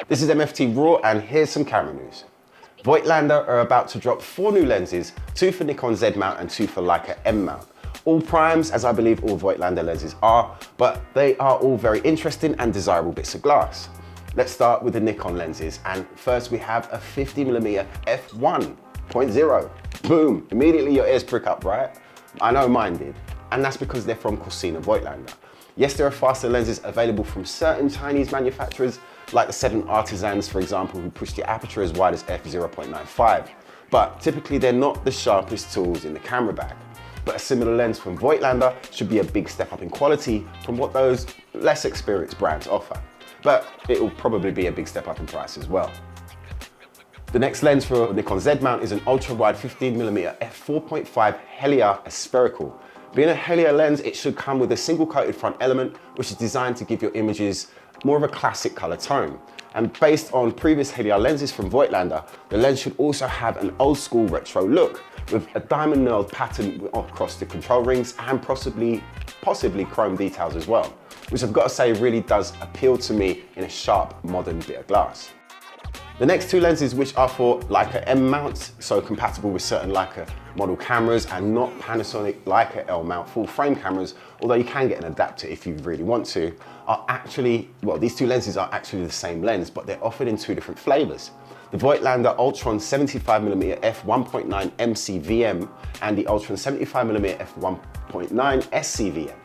This is MFT Raw and here's some camera news. Voigtländer are about to drop 4 new lenses, 2 for Nikon Z mount and 2 for Leica M mount. All primes, as I believe all Voigtländer lenses are, but they are all very interesting and desirable bits of glass. Let's start with the Nikon lenses, and first we have a 50mm F1.0. Boom, immediately your ears prick up, right? I know mine did, and that's because they're from Voigtländer. Yes, there are faster lenses available from certain Chinese manufacturers, like the 7 Artisans, for example, who push the aperture as wide as f/0.95. But typically they're not the sharpest tools in the camera bag. But a similar lens from Voigtländer should be a big step up in quality from what those less experienced brands offer. But it will probably be a big step up in price as well. The next lens for Nikon Z mount is an ultra-wide 15mm f4.5 Helia spherical. Being a Helia lens, it should come with a single coated front element, which is designed to give your images more of a classic color tone. And based on previous Helia lenses from Voigtländer, the lens should also have an old school retro look with a diamond knurled pattern across the control rings and possibly chrome details as well, which I've got to say really does appeal to me in a sharp modern bit of glass. The next 2 lenses, which are for Leica M mounts, so compatible with certain Leica model cameras and not Panasonic Leica L mount full frame cameras, although you can get an adapter if you really want to, are actually, well, these 2 lenses are actually the same lens, but they're offered in 2 different flavors. The Voigtländer Ultron 75mm f1.9 MCVM and the Ultron 75mm f1.9 SCVM.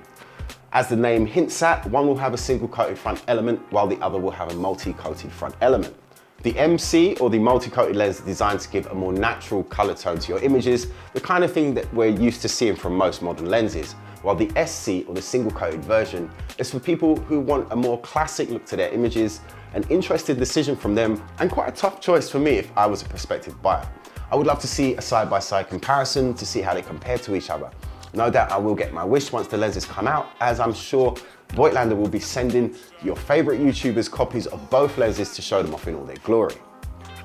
As the name hints at, one will have a single coated front element while the other will have a multi-coated front element. The MC, or the multi-coated lens, is designed to give a more natural color tone to your images, the kind of thing that we're used to seeing from most modern lenses, while the SC, or the single-coated version, is for people who want a more classic look to their images, an interesting decision from them, and quite a tough choice for me if I was a prospective buyer. I would love to see a side-by-side comparison to see how they compare to each other. No doubt I will get my wish once the lenses come out, as I'm sure Voigtländer will be sending your favorite YouTubers copies of both lenses to show them off in all their glory.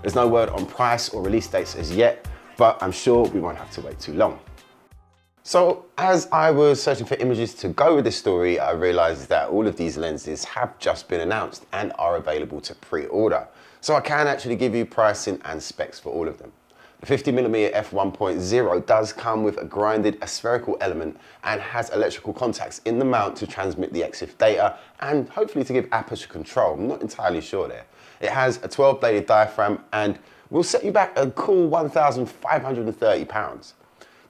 There's no word on price or release dates as yet, but I'm sure we won't have to wait too long. So as I was searching for images to go with this story, I realized that all of these lenses have just been announced and are available to pre-order. So I can actually give you pricing and specs for all of them. The 50mm f1.0 does come with a grinded spherical element and has electrical contacts in the mount to transmit the EXIF data and hopefully to give aperture control. I'm not entirely sure there. It has a 12-bladed diaphragm and will set you back a cool £1,530.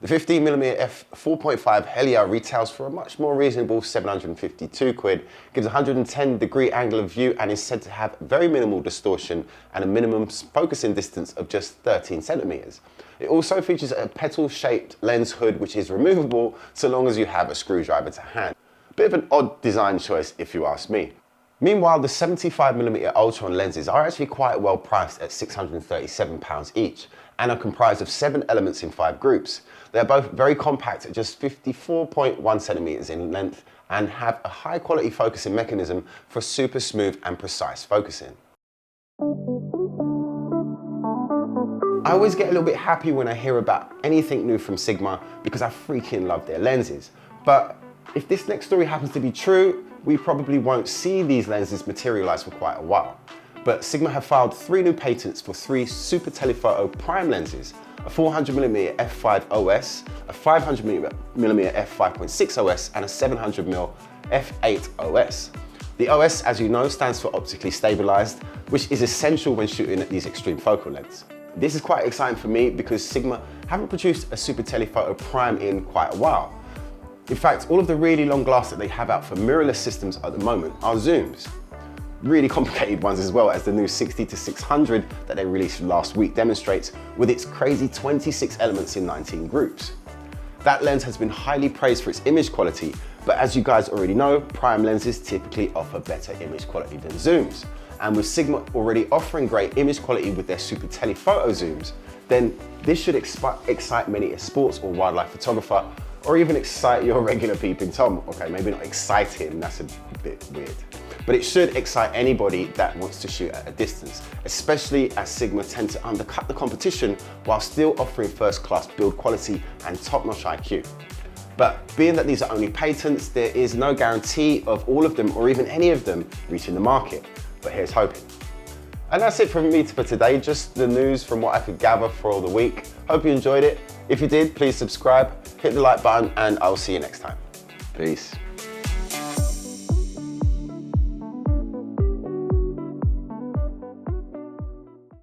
The 15mm f4.5 Helia retails for a much more reasonable 752 quid, gives a 110-degree angle of view and is said to have very minimal distortion and a minimum focusing distance of just 13 centimeters. It also features a petal-shaped lens hood which is removable so long as you have a screwdriver to hand. A bit of an odd design choice if you ask me. Meanwhile, the 75mm Ultron lenses are actually quite well priced at £637 each and are comprised of 7 elements in 5 groups. They're both very compact at just 54.1 centimeters in length and have a high quality focusing mechanism for super smooth and precise focusing. I always get a little bit happy when I hear about anything new from Sigma because I freaking love their lenses. But if this next story happens to be true, we probably won't see these lenses materialize for quite a while. But Sigma have filed 3 new patents for 3 Super Telephoto Prime lenses, a 400mm f5 OS, a 500mm f5.6 OS, and a 700mm f8 OS. The OS, as you know, stands for optically stabilized, which is essential when shooting at these extreme focal lengths. This is quite exciting for me because Sigma haven't produced a Super Telephoto Prime in quite a while. In fact, all of the really long glass that they have out for mirrorless systems at the moment are zooms. Really complicated ones as well, as the new 60-600 that they released last week demonstrates with its crazy 26 elements in 19 groups. That lens has been highly praised for its image quality, but as you guys already know, prime lenses typically offer better image quality than zooms. And with Sigma already offering great image quality with their Super Telephoto zooms, then this should excite many a sports or wildlife photographer, or even excite your regular peeping Tom. Okay, maybe not excite him, that's a bit weird. But it should excite anybody that wants to shoot at a distance, especially as Sigma tend to undercut the competition while still offering first-class build quality and top-notch IQ. But being that these are only patents, there is no guarantee of all of them or even any of them reaching the market. But here's hoping. And that's it from me for today, just the news from what I could gather for the week. Hope you enjoyed it. If you did, please subscribe, hit the like button, and I'll see you next time. Peace.